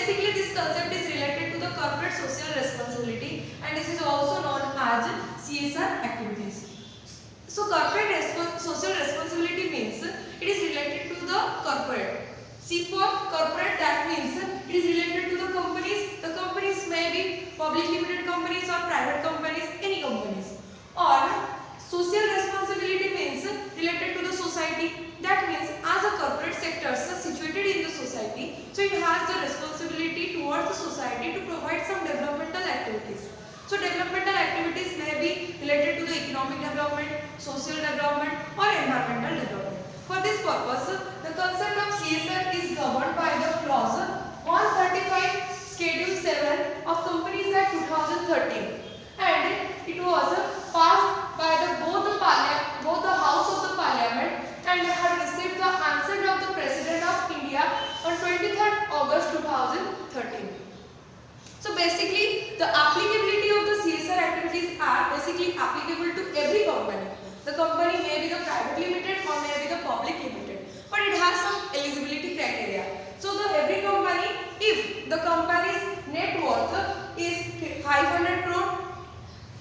basically this concept is related to the corporate social responsibility, and this is also known as CSR activities. So corporate social responsibility means it is related to the corporate. C for corporate, that means it is related to the companies. The companies may be public limited companies or private companies, any companies. Or social responsibility means related to the society. That means as a corporate sector situated in the society, so it has the responsibility towards the society to provide some developmental activities. So developmental activities may be related to the economic development, social development or environmental development. For this purpose, the concept of CSR is governed by the clause 135 Schedule 7 of Companies Act 2013, and it was passed by both the House of the Parliament and had received the answer of the President of India on 23rd August 2013. So basically the applicability of the CSR activities are basically applicable to every company. The company may be the private limited or may be the public limited, but it has some eligibility criteria. So every company, if the company's net worth is 500 crore,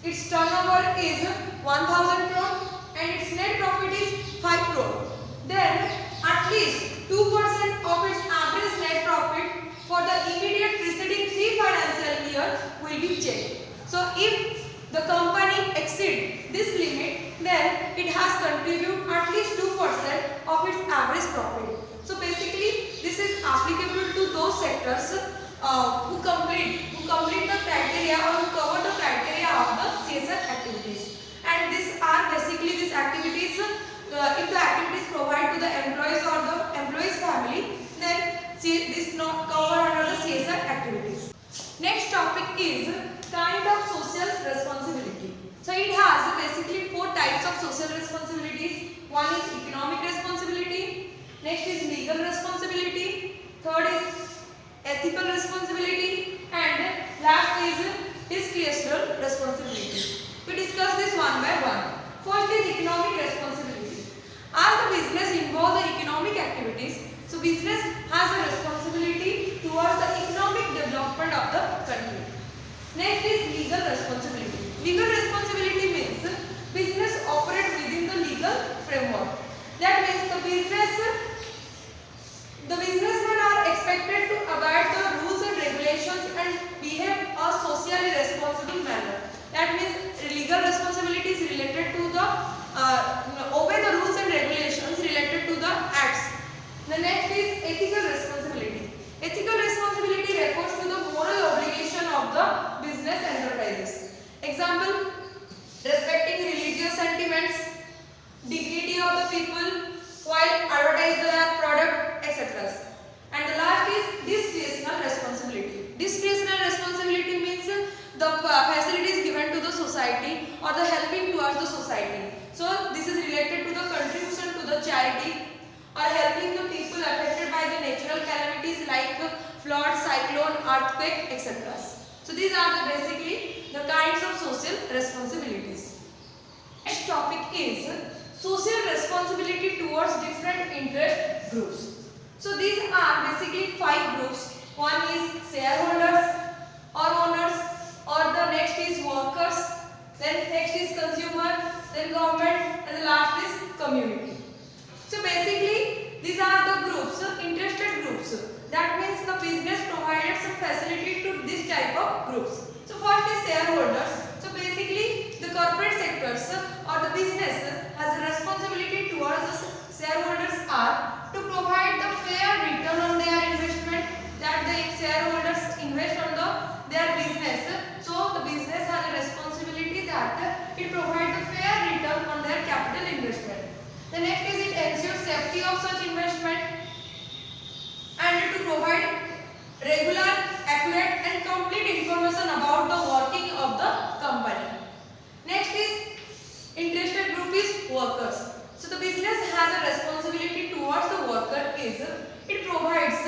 its turnover is 1000 crore and its net profit is 5 crore, then at least 2% of its average net profit for the immediate preceding 3 financial years will be checked. So if the company exceeds this limit, then it has contributed at least 2% of its average profit. So basically this is applicable to those sectors who complete the criteria or who cover the criteria of the CSR activities. And these are basically these activities, if the activities provide to the employees or the employee's family, then this not cover under the CSR activities. Next topic is kind of social responsibility. So it has basically 4 types of social responsibilities. One is economic responsibility, next is legal responsibility, third is ethical responsibility, and last is discretionary responsibility. We discuss this one by one. First is economic responsibility. As the business involves the economic activities, so business has a responsibility towards the economic development of the country. Next is legal responsibility. Legal responsibility means business operates within the legal framework. That means the businessmen are expected to abide the rules and regulations and behave a socially responsible manner. That means legal responsibility is related to the obey the rules and regulations related to the acts. The next is ethical responsibility. Ethical responsibility refers to the moral obligation of the business enterprises. Example, respecting religious sentiments, dignity of the people while advertising their product, etc. And the last is discretionary responsibility. Discretionary responsibility means the facilities given to the society or the helping towards the society. So this is related to the contribution to the charity or helping the people affected by the natural calamities like flood, cyclone, earthquake, etc. So these are basically the kinds of social responsibilities. Next topic is social responsibility towards different interest groups. So these are basically 5 groups. One is shareholders or owners, or the next is workers, then next is consumer, then government, and the last is community. So basically these are the groups, interested groups. That means the business provided some facility to this type of groups. So first is shareholders. So basically the corporate sectors or the business has a responsibility towards the shareholders are to provide the fair return on their investment that the shareholders invest on their business. So the business has a responsibility that it provides the fair return on their capital investment. The next is it ensures safety of such investment and to provide regular, accurate and complete information about the working of the company. Next is interested group is workers. So the business has a responsibility towards the worker is it provides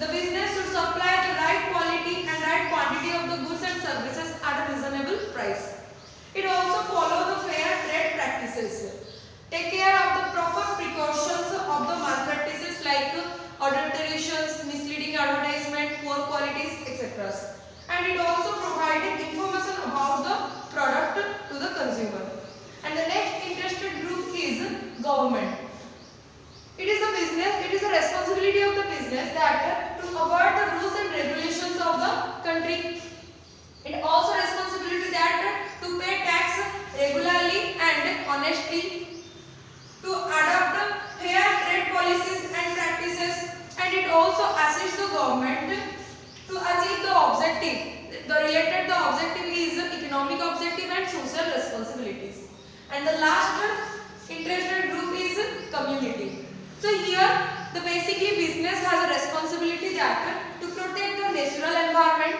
the business should supply the right quality and right quantity of the goods and services at a reasonable price. It also follows the fair trade practices. Take care of the proper precautions of the malpractices like adulterations, misleading advertisement, poor qualities, etc. And it also provided information about the product to the consumer. And the next interested group is government. It is the responsibility of the business that to avoid the rules and regulations of the country. It also responsibility that to pay tax regularly and honestly, to adopt fair trade policies and practices, and it also assists the government to achieve the objective. The objective is economic objective and social responsibilities. And the last interested group is community. So here the basically business has a responsibility that to protect the natural environment,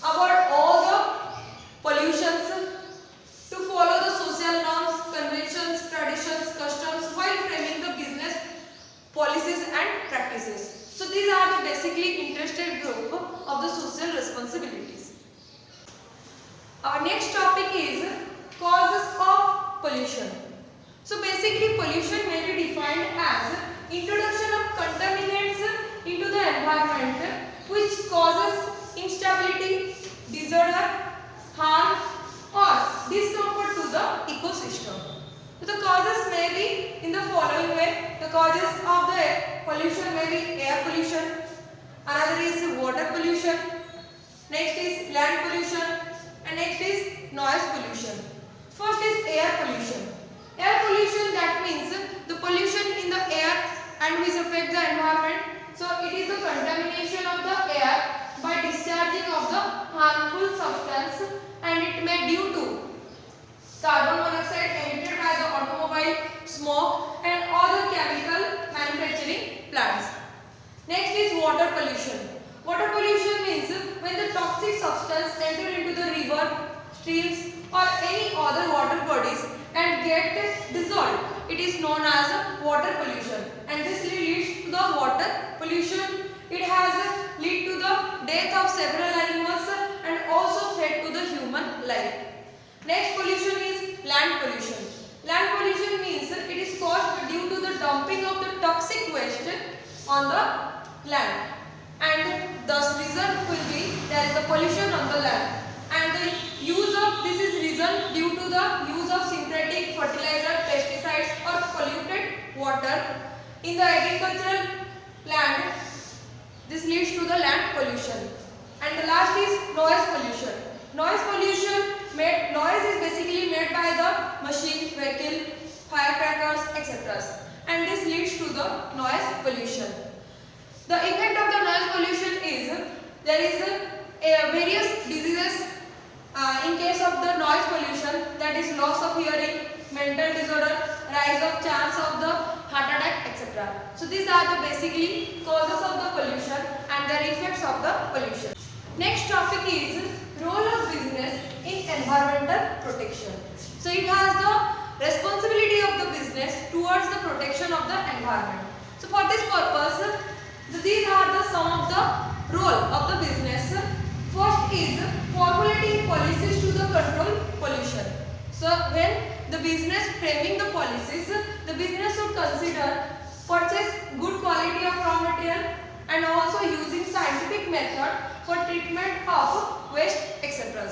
avoid all the pollutions, to follow the social norms, conventions, traditions, customs while framing the business policies and practices. So these are the basically interested group of the social responsibilities. Our next topic is causes of pollution. So basically pollution may be defined as introduction of contaminants into the environment which causes instability, disorder, harm or discomfort to the ecosystem. So the causes may be in the following way. The causes of the pollution may be air pollution, another is water pollution, next is land pollution, and next is noise pollution. First is air pollution. Air pollution, that means the pollution in the air and which affect the environment. So it is the contamination of the air by discharging of the harmful substance, and it may due to carbon monoxide emitted by the automobile, smoke and other chemical manufacturing plants. Next is water pollution. Water pollution means when the toxic substance enter into the river, streams or any other water bodies and get dissolved. It is known as water pollution, and this leads to the water pollution. It has lead to the death of several animals and also threat to the human life. Next pollution is land pollution. Land pollution means it is caused due to the dumping of the toxic waste on the land, and thus reason will be there is a pollution on the land. And the use of this is reason due to the use of synthetic fertilizer, pesticides or polluted water in the agricultural land. This leads to the land pollution. And the last is noise pollution. Noise pollution, noise is basically made by the machine, vehicle, firecrackers, etc. And this leads to the noise pollution. The effect of the noise pollution is there is various diseases in case of the noise pollution, that is loss of hearing, mental disorder, rise of chance of the heart attack, etc. So these are the basically causes of the pollution and their effects of the pollution. Next topic is role of business in environmental protection. So it has the responsibility of the business towards the protection of the environment. So for this purpose, these are the some of the role of the business. First is formulating policies to the control pollution. So when the business framing the policies, the business should consider purchase good quality of raw material and also using scientific method for treatment of waste, etc.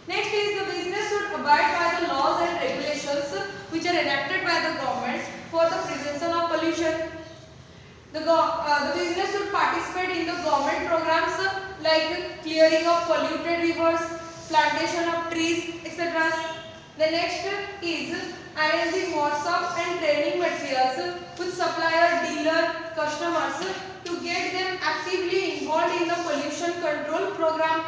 Next is the business should abide by the laws and regulations which are enacted by the government for the prevention of pollution. The business should participate in the government programs like clearing of polluted rivers, plantation of trees, etc. The next is arranging workshops and training materials with supplier, dealer, customers to get them actively involved in the pollution control program.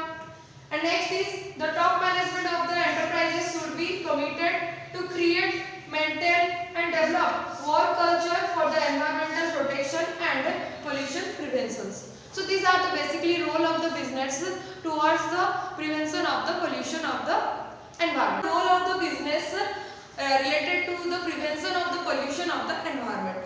And next is the top management of the enterprises should be committed to create, maintain and develop work culture for the environmental protection and pollution preventions. So these are the basically role of the business towards the prevention of the pollution of the environment. Role of the business related to the prevention of the pollution of the environment.